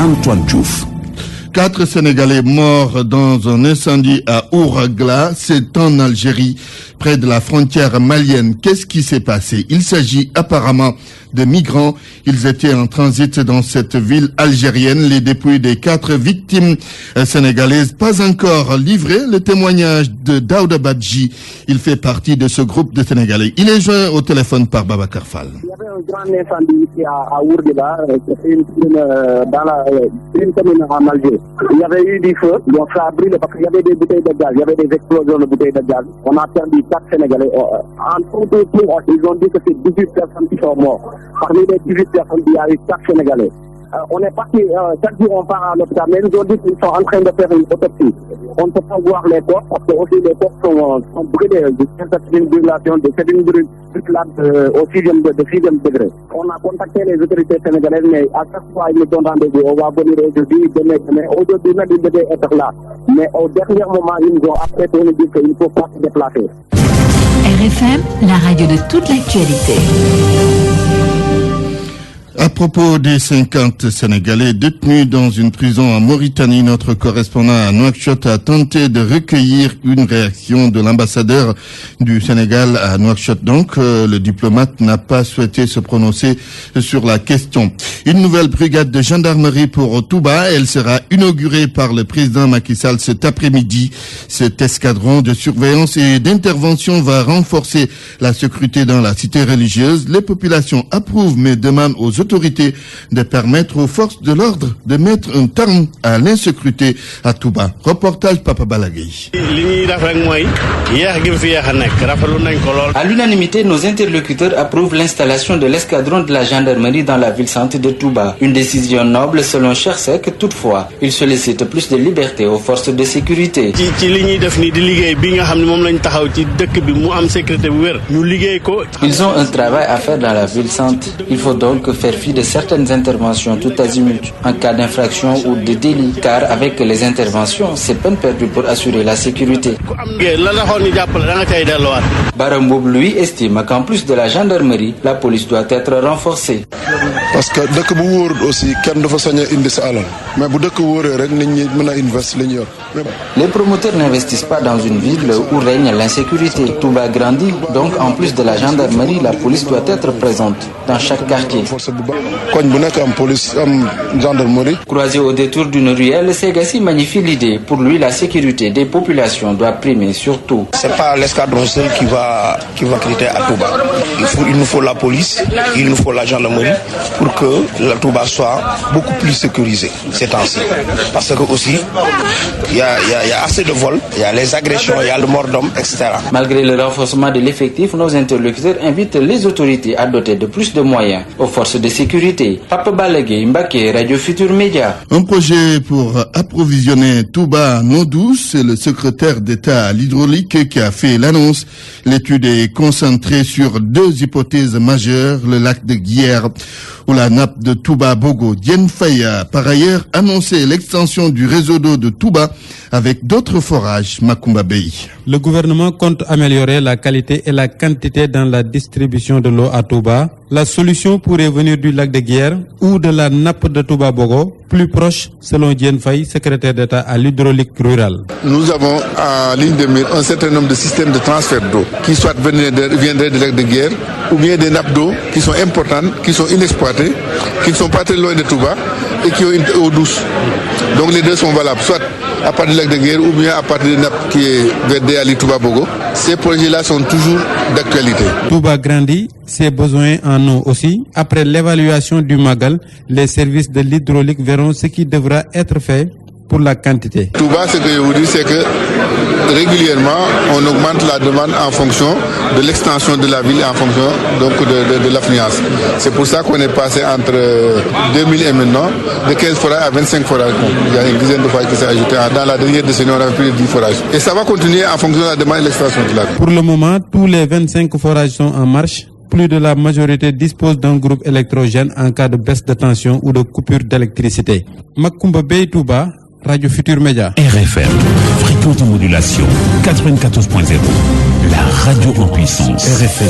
Antoine Diouf. 4 Sénégalais morts dans un incendie à Ouragla, c'est en Algérie, près de la frontière malienne. Qu'est-ce qui s'est passé? Il s'agit apparemment de migrants. Ils étaient en transit dans cette ville algérienne. Les dépouilles des 4 victimes sénégalaises, pas encore livrées. Le témoignage de Daouda Badji, il fait partie de ce groupe de Sénégalais. Il est joint au téléphone par Babacar Fall. Il y avait un grand incendie ici à Ouragla, c'est une commune en Algérie. Il y avait eu du feu, donc ça a brûlé parce qu'il y avait des bouteilles de gaz, il y avait des explosions de bouteilles de gaz. On a perdu 4 Sénégalais. En tout, ils ont dit que c'est 18 personnes qui sont mortes. Parmi les 18 personnes, il y a eu 4 Sénégalais. On est parti, chaque jour on part à l'hôpital, mais ils ont dit qu'ils sont en train de faire une autopsie. On ne peut pas voir les corps parce que aussi les corps sont brûlés. C'est une brûlation, c'est une brûlure au 6e degré. On a contacté les autorités sénégalaises, mais à chaque fois ils nous donnent rendez-vous. On va venir aujourd'hui, demain. Aujourd'hui même ils devaient être là. Mais au dernier moment, ils nous ont appelé pour nous dire qu'il ne faut pas se déplacer. RFM, la radio de toute l'actualité. À propos des 50 Sénégalais détenus dans une prison en Mauritanie, notre correspondant à Nouakchott a tenté de recueillir une réaction de l'ambassadeur du Sénégal à Nouakchott. Donc, le diplomate n'a pas souhaité se prononcer sur la question. Une nouvelle brigade de gendarmerie pour Touba, elle sera inaugurée par le président Macky Sall cet après-midi. Cet escadron de surveillance et d'intervention va renforcer la sécurité dans la cité religieuse. Les populations approuvent mais demandent aux autorités de permettre aux forces de l'ordre de mettre un terme à l'insécurité à Touba. Reportage Papa Balagay. À l'unanimité, nos interlocuteurs approuvent l'installation de l'escadron de la gendarmerie dans la ville sainte de Touba. Une décision noble selon Chersek, toutefois, il sollicite plus de liberté aux forces de sécurité. Ils ont un travail à faire dans la ville sainte. Il faut donc faire fi de certaines interventions tout azimut en cas d'infraction ou de délit, car avec les interventions, c'est peine perdue pour assurer la sécurité. Baramboub, lui, estime qu'en plus de la gendarmerie, la police doit être renforcée. Parce que dès que vous aussi, les promoteurs n'investissent pas dans une ville où règne l'insécurité. Touba grandit, donc en plus de la gendarmerie, la police doit être présente dans chaque quartier. Croisé au détour d'une ruelle, Segassi magnifie l'idée. Pour lui, la sécurité des populations doit primer surtout. C'est pas l'escadron seul qui va quitter à Touba. Il nous faut la police, il nous faut la gendarmerie pour que la Touba soit beaucoup plus sécurisée ces temps-ci. Parce que aussi, il y a assez de vols, il y a les agressions, il y a le mort d'homme, etc. Malgré le renforcement de l'effectif, nos interlocuteurs invitent les autorités à doter de plus de moyens aux forces de sécurité. Papa Balagé, Mbaké, Radio Futur Média. Un projet pour approvisionner Touba en eau douce, c'est le secrétaire d'État à l'hydraulique qui a fait l'annonce. L'étude est concentrée sur 2 hypothèses majeures, le lac de Guière ou la nappe de Touba-Bogo. Diène Faye a par ailleurs annoncé l'extension du réseau d'eau de Touba avec d'autres forages. Makumba Bey. Le gouvernement compte améliorer la qualité et la quantité dans la distribution de l'eau à Touba. La solution pourrait venir du lac de Guière ou de la nappe de Touba-Bogo, plus proche, selon Diène Faye, secrétaire d'État à l'hydraulique rurale. Nous avons en ligne de mire un certain nombre de systèmes de transfert d'eau qui soit viendraient du lac de Guière ou bien des nappes d'eau qui sont importantes, qui sont inexploitées, qui ne sont pas très loin de Touba et qui ont une eau douce. Donc les deux sont valables, soit à partir du lac de Guière ou bien à partir de nappe qui est vers Ali Touba-Bogo. Ces projets-là sont toujours d'actualité. Touba grandit, ses besoins en eau aussi. Après l'évaluation du Magal, les services de l'hydraulique verront ce qui devra être fait pour la quantité. Touba, ce que je vous dis, c'est que régulièrement, on augmente la demande en fonction de l'extension de la ville, en fonction donc de l'affluence. C'est pour ça qu'on est passé entre 2000 et maintenant, de 15 forages à 25 forages. Il y a une dizaine de forages qui s'est ajouté. Dans la dernière décennie, on a plus de 10 forages. Et ça va continuer en fonction de la demande et de l'extension de la ville. Pour le moment, tous les 25 forages sont en marche. Plus de la majorité dispose d'un groupe électrogène en cas de baisse de tension ou de coupure d'électricité. Makumba Bey Touba, Radio Futur Média. RFM, fréquence de modulation 94.0. La radio en puissance. RFM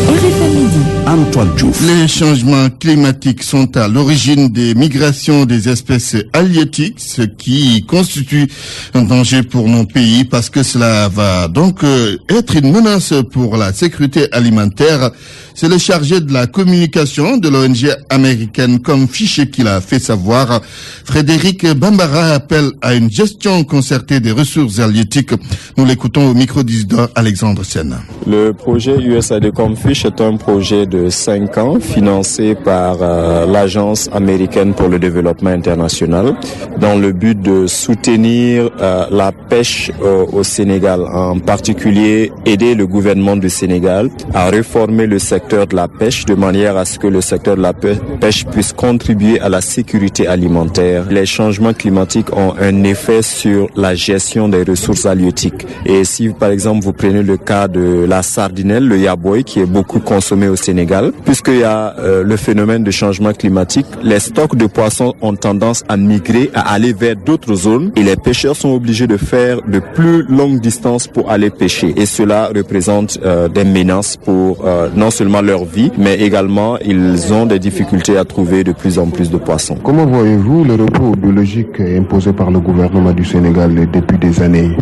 Midi. Antoine Diouf. Les changements climatiques sont à l'origine des migrations des espèces halieutiques, ce qui constitue un danger pour nos pays parce que cela va donc être une menace pour la sécurité alimentaire. C'est le chargé de la communication de l'ONG américaine Comfish qui l'a fait savoir. Frédéric Bambara appelle à une gestion concertée des ressources halieutiques. Nous l'écoutons au micro d'Isidore Alexandre Sen. Le projet USAID Comfish est un projet de 5 ans financé par l'Agence américaine pour le développement international dans le but de soutenir la pêche au Sénégal, en particulier aider le gouvernement du Sénégal à réformer le secteur de la pêche de manière à ce que le secteur de la pêche puisse contribuer à la sécurité alimentaire. Les changements climatiques ont un effet sur la gestion des ressources halieutiques. Et si par exemple vous prenez le cas de la sardinelle, le yaboy, qui est beaucoup consommé au Sénégal, puisqu'il y a le phénomène de changement climatique, les stocks de poissons ont tendance à migrer, à aller vers d'autres zones et les pêcheurs sont obligés de faire de plus longues distances pour aller pêcher. Et cela représente des menaces pour non seulement leur vie, mais également ils ont des difficultés à trouver de plus en plus de poissons. Comment voyez-vous le repos biologique imposé par le gouvernement du Sénégal depuis des années ?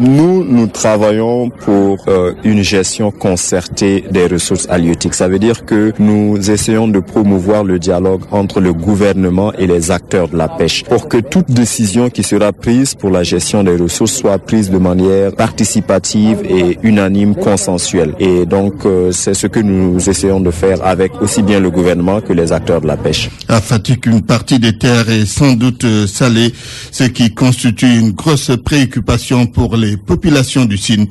Nous travaillons pour une gestion concertée des ressources halieutiques. Ça veut dire que nous essayons de promouvoir le dialogue entre le gouvernement et les acteurs de la pêche pour que toute décision qui sera prise pour la gestion des ressources soit prise de manière participative et unanime, consensuelle. Et donc, c'est ce que nous essayons de faire avec aussi bien le gouvernement que les acteurs de la pêche. À Fatick, une partie des terres est sans doute salée, ce qui constitue une grosse préoccupation pour les populations du Sine.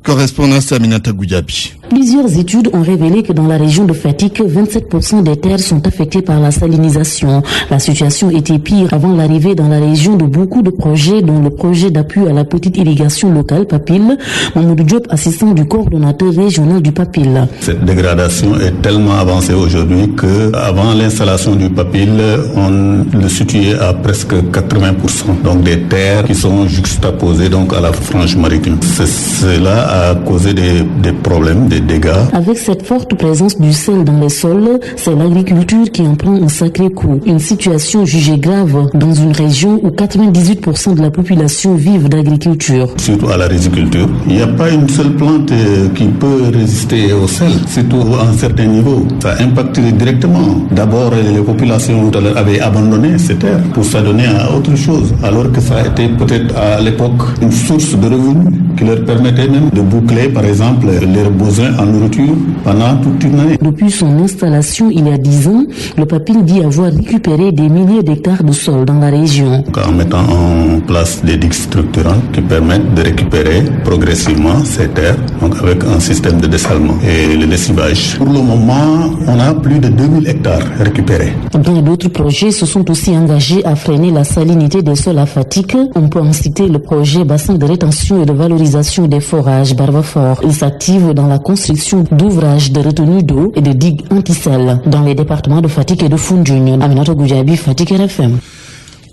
Correspondance Aminata Goudiaby. Plusieurs études ont révélé que dans la région de Fatick, 27% des terres sont affectées par la salinisation. La situation était pire avant l'arrivée dans la région de beaucoup de projets, dont le projet d'appui à la petite irrigation locale PAPIL. Mamoudou Diop, assistant du coordonnateur régional du PAPIL. Cette dégradation est tellement avancée aujourd'hui que avant l'installation du PAPIL, on le situait à presque 80%. Donc des terres qui sont juxtaposées donc à la frange maritime. Cela a causé des problèmes, des dégâts. Avec cette forte présence du sel dans les sols, c'est l'agriculture qui en prend un sacré coup. Une situation jugée grave dans une région où 98% de la population vivent d'agriculture. Surtout à la riziculture. Il n'y a pas une seule plante qui peut résister au sel, surtout à un certain niveau. Ça impacte directement. D'abord, les populations avaient abandonné ces terres pour s'adonner à autre chose, alors que ça a été peut-être à l'époque une source de revenus qui leur permettait même de boucler, par exemple, leurs besoins en nourriture pendant toute une année. Depuis son installation il y a 10 ans, le PAPIL dit avoir récupéré des milliers d'hectares de sol dans la région. En mettant en place des digues structurantes qui permettent de récupérer progressivement ces terres, donc avec un système de dessalement et le lessivage. Pour le moment, on a plus de 2000 hectares récupérés. Dans d'autres projets se sont aussi engagés à freiner la salinité des sols à Fatick. On peut en citer le projet bassin de rétention et de valorisation des forages Barbafort. Il s'active dans la construction d'ouvrages de retenue d'eau et de digues anti-sel dans les départements de Fatick et de Foundiougne. Aminata Goudiaby, Fatick RFM.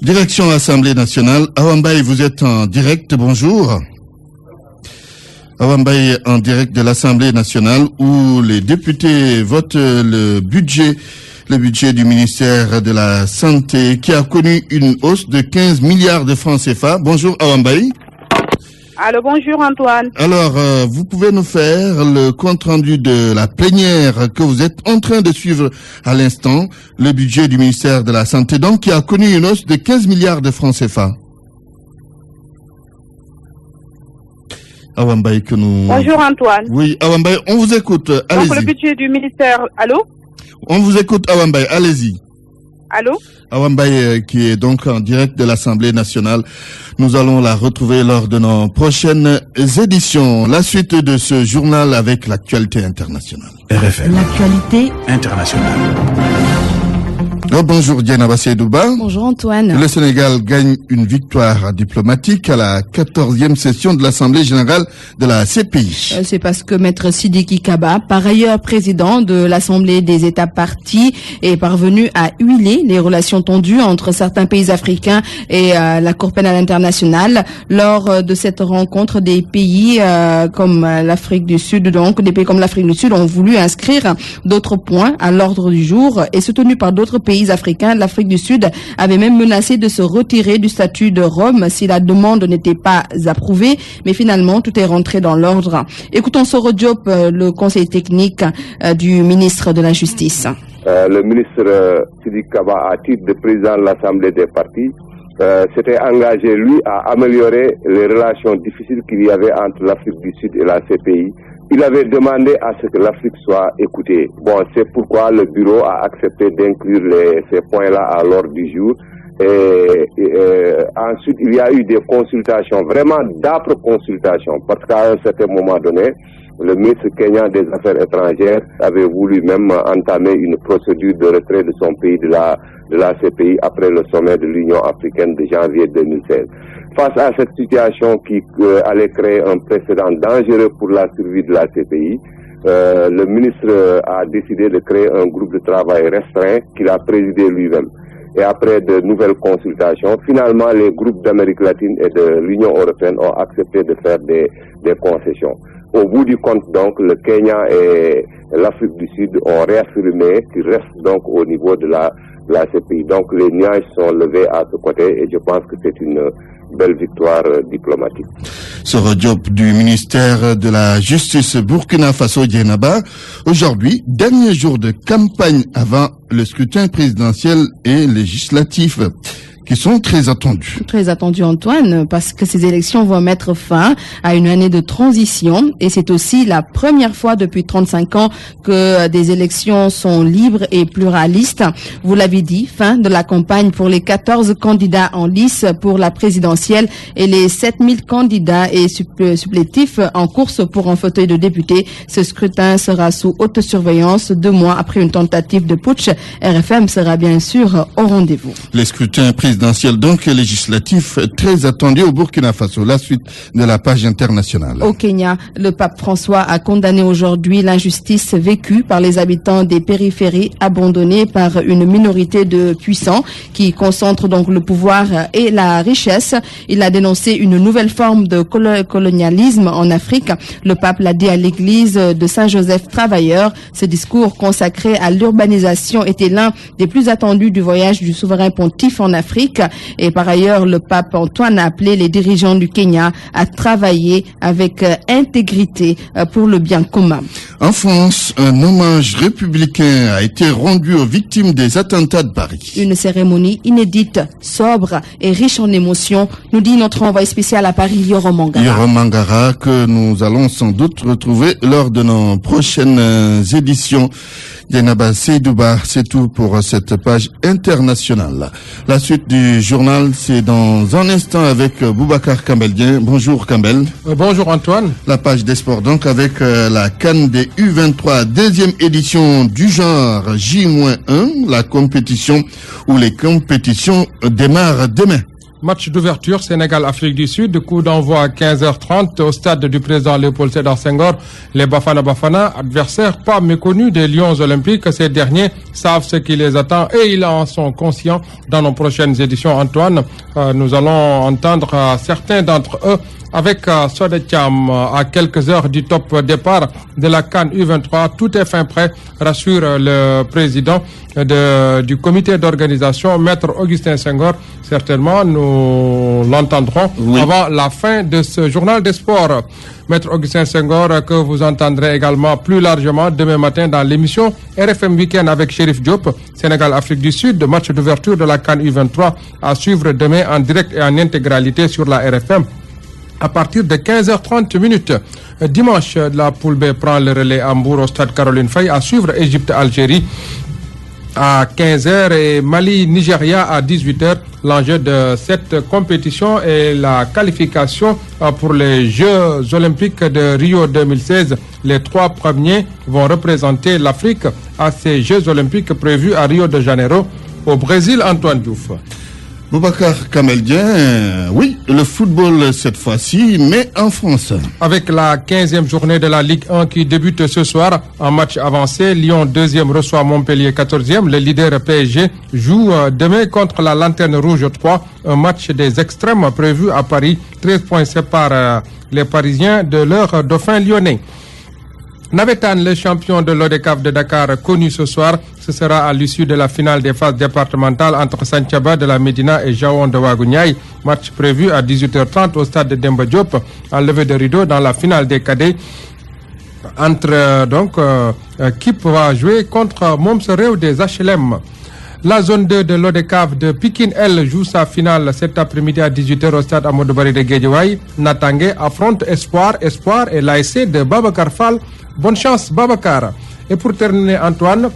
Direction Assemblée nationale. Awambaye, vous êtes en direct. Bonjour. Awambaye en direct de l'Assemblée nationale où les députés votent le budget du ministère de la Santé qui a connu une hausse de 15 milliards de francs CFA. Bonjour Awambaye. Allô, bonjour Antoine. Alors, vous pouvez nous faire le compte-rendu de la plénière que vous êtes en train de suivre à l'instant, le budget du ministère de la Santé, donc qui a connu une hausse de 15 milliards de francs CFA. Awambaye que nous... Bonjour Antoine. Oui, Awambaye, on vous écoute. Allez-y. Donc le budget du ministère... Allô? On vous écoute Awambaye, allez-y. Allô? Awambaye qui est donc en direct de l'Assemblée nationale. Nous allons la retrouver lors de nos prochaines éditions. La suite de ce journal avec l'actualité internationale. RFM. L'actualité internationale. Bonjour Diana Bassédouba. Bonjour Antoine. Le Sénégal gagne une victoire diplomatique à la 14e session de l'Assemblée générale de la CPI. C'est parce que Maître Sidiki Kaba, par ailleurs président de l'Assemblée des États partis, est parvenu à huiler les relations tendues entre certains pays africains et la Cour pénale internationale. Lors de cette rencontre, des pays comme l'Afrique du Sud, ont voulu inscrire d'autres points à l'ordre du jour et soutenu par d'autres pays africains. L'Afrique du Sud avait même menacé de se retirer du statut de Rome si la demande n'était pas approuvée, mais finalement tout est rentré dans l'ordre. Écoutons Soro Diop, le conseiller technique du ministre de la Justice. Le ministre Sidiki Kaba, à titre de président de l'Assemblée des partis, s'était engagé, lui, à améliorer les relations difficiles qu'il y avait entre l'Afrique du Sud et la CPI. Il avait demandé à ce que l'Afrique soit écoutée. Bon, c'est pourquoi le bureau a accepté d'inclure ces points-là à l'ordre du jour. Et ensuite, il y a eu des consultations, vraiment d'âpres consultations, parce qu'à un certain moment donné, le ministre kenyan des Affaires étrangères avait voulu même entamer une procédure de retrait de son pays de la CPI après le sommet de l'Union africaine de janvier 2016. Face à cette situation qui allait créer un précédent dangereux pour la survie de la CPI, le ministre a décidé de créer un groupe de travail restreint qu'il a présidé lui-même. Et après de nouvelles consultations, finalement, les groupes d'Amérique latine et de l'Union européenne ont accepté de faire des concessions. Au bout du compte, donc, le Kenya et l'Afrique du Sud ont réaffirmé qu'ils restent donc au niveau de la CPI. Donc, les nuages sont levés à ce côté et je pense que c'est une belle victoire diplomatique. Soro Diop du ministère de la Justice Burkina Faso Djenaba. Aujourd'hui, dernier jour de campagne avant le scrutin présidentiel et législatif, qui sont très attendus. Très attendus, Antoine, parce que ces élections vont mettre fin à une année de transition et c'est aussi la première fois depuis 35 ans que des élections sont libres et pluralistes. Vous l'avez dit, fin de la campagne pour les 14 candidats en lice pour la présidentielle et les 7000 candidats et supplétifs en course pour un fauteuil de député. Ce scrutin sera sous haute surveillance 2 mois après une tentative de putsch. RFM sera bien sûr au rendez-vous. Les scrutins présidentiel donc et législatif très attendu au Burkina Faso. La suite de la page internationale. Au Kenya, le pape François a condamné aujourd'hui l'injustice vécue par les habitants des périphéries abandonnés par une minorité de puissants qui concentrent donc le pouvoir et la richesse. Il a dénoncé une nouvelle forme de colonialisme en Afrique. Le pape l'a dit à l'église de Saint-Joseph Travailleur. Ce discours consacré à l'urbanisation était l'un des plus attendus du voyage du souverain pontife en Afrique. Et par ailleurs, le pape Antoine a appelé les dirigeants du Kenya à travailler avec intégrité pour le bien commun. En France, un hommage républicain a été rendu aux victimes des attentats de Paris. Une cérémonie inédite, sobre et riche en émotions, nous dit notre envoyé spécial à Paris, Yoram Mangara. Yoram Mangara, que nous allons sans doute retrouver lors de nos prochaines éditions. Djenaba Seydouba, c'est tout pour cette page internationale. La suite du journal, c'est dans un instant avec Boubacar Kambelien. Bonjour Kambel. Bonjour Antoine. La page des sports donc avec la CAN des U23, deuxième édition du genre J-1, la compétition où les compétitions démarrent demain. Match d'ouverture Sénégal-Afrique du Sud, coup d'envoi à 15h30 au stade du président Léopold Sédar Senghor. Les Bafana, adversaires pas méconnus des Lions Olympiques, ces derniers savent ce qui les attend et ils en sont conscients. Dans nos prochaines éditions, Antoine, nous allons entendre certains d'entre eux avec Sodetiam à quelques heures du top départ de la CAN U23. Tout est fin prêt, rassure le président du comité d'organisation, Maître Augustin Senghor. Certainement, nous l'entendrons avant la fin de ce journal des sports. Maître Augustin Senghor, que vous entendrez également plus largement demain matin dans l'émission RFM Week-end avec Chérif Diop, Sénégal-Afrique du Sud, match d'ouverture de la CAN U23 à suivre demain en direct et en intégralité sur la RFM. À partir de 15h30 minutes, dimanche, la poule B prend le relais à Hambourg au stade Caroline Faye à suivre Égypte-Algérie à 15h et Mali-Nigeria à 18h. L'enjeu de cette compétition est la qualification pour les Jeux Olympiques de Rio 2016. Les 3 premiers vont représenter l'Afrique à ces Jeux Olympiques prévus à Rio de Janeiro au Brésil, Antoine Diouf. Boubacar Kameldien, oui, le football cette fois-ci, mais en France. Avec la 15e journée de la Ligue 1 qui débute ce soir en match avancé, Lyon 2e reçoit Montpellier 14e. Le leader PSG joue demain contre la Lanterne Rouge 3, un match des extrêmes prévu à Paris. 13 points séparent les Parisiens de leur dauphin lyonnais. Navetan, le champion de l'ODCAV de Dakar, connu ce soir, ce sera à l'issue de la finale des phases départementales entre Santhiaba de la Médina et Jaon de Wagouniaï. Match prévu à 18h30 au stade de Demba Diop, en levée de rideau dans la finale des cadets. Kip va jouer contre Momsereu des HLM. La zone 2 de l'ODCAV de Pikine, elle, joue sa finale cet après-midi à 18h au stade Amadou Barry de Guédiawaye. Natangé affronte Espoir et l'ASC de Babacar Fall. Bonne chance, Babacar. Et pour terminer, Antoine,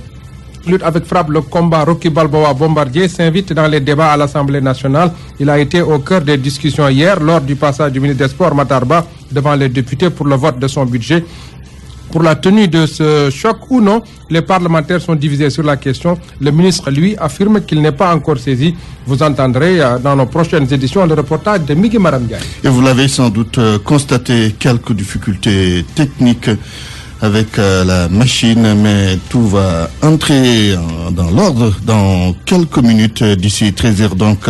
lutte avec frappe, le combat Rocky Balboa Bombardier s'invite dans les débats à l'Assemblée nationale. Il a été au cœur des discussions hier lors du passage du ministre des Sports Matarba devant les députés pour le vote de son budget. Pour la tenue de ce choc ou non, les parlementaires sont divisés sur la question. Le ministre, lui, affirme qu'il n'est pas encore saisi. Vous entendrez dans nos prochaines éditions le reportage de Migui Maramdiaye. Et vous l'avez sans doute constaté, quelques difficultés techniques avec la machine, mais tout va entrer dans l'ordre dans quelques minutes d'ici 13h. Donc,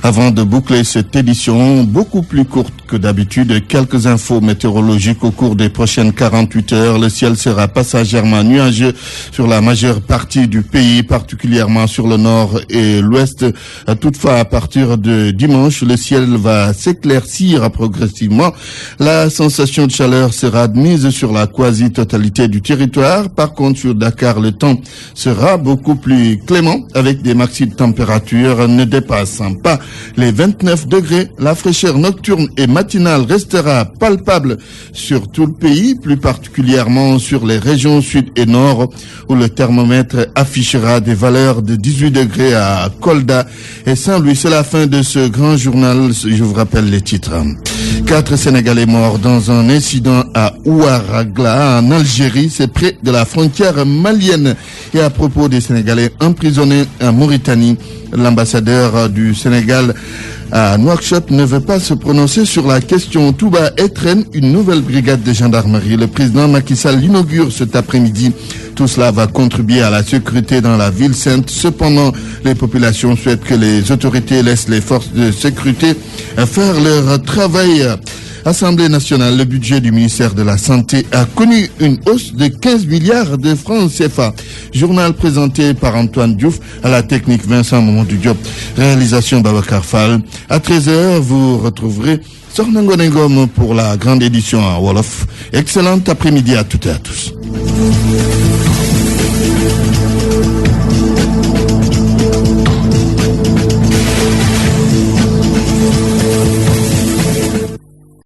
avant de boucler cette édition beaucoup plus courte que d'habitude, quelques infos météorologiques au cours des prochaines 48 heures. Le ciel sera passagèrement nuageux sur la majeure partie du pays, particulièrement sur le nord et l'ouest. Toutefois, à partir de dimanche, le ciel va s'éclaircir progressivement. La sensation de chaleur sera admise sur la quasi-totalité du territoire. Par contre, sur Dakar, le temps sera beaucoup plus clément avec des maxi de température ne dépassant pas les 29 degrés. La fraîcheur nocturne et matinale restera palpable sur tout le pays, plus particulièrement sur les régions sud et nord où le thermomètre affichera des valeurs de 18 degrés à Kolda et Saint-Louis. C'est la fin de ce grand journal. Je vous rappelle les titres. 4 Sénégalais morts dans un incident à Ouaragla en Algérie, c'est près de la frontière malienne. Et à propos des Sénégalais emprisonnés en Mauritanie, l'ambassadeur du Sénégal à Nouakchott ne veut pas se prononcer sur la question. Touba étrenne une nouvelle brigade de gendarmerie. Le président Macky Sall l'inaugure cet après-midi. Tout cela va contribuer à la sécurité dans la ville sainte. Cependant, les populations souhaitent que les autorités laissent les forces de sécurité faire leur travail. Assemblée nationale, le budget du ministère de la Santé a connu une hausse de 15 milliards de francs CFA. Journal présenté par Antoine Diouf, à la technique Vincent Mamadou Diop, réalisation Babacar Fall. À 13h, vous retrouverez Sornangonengom pour la grande édition à Wolof. Excellent après-midi à toutes et à tous.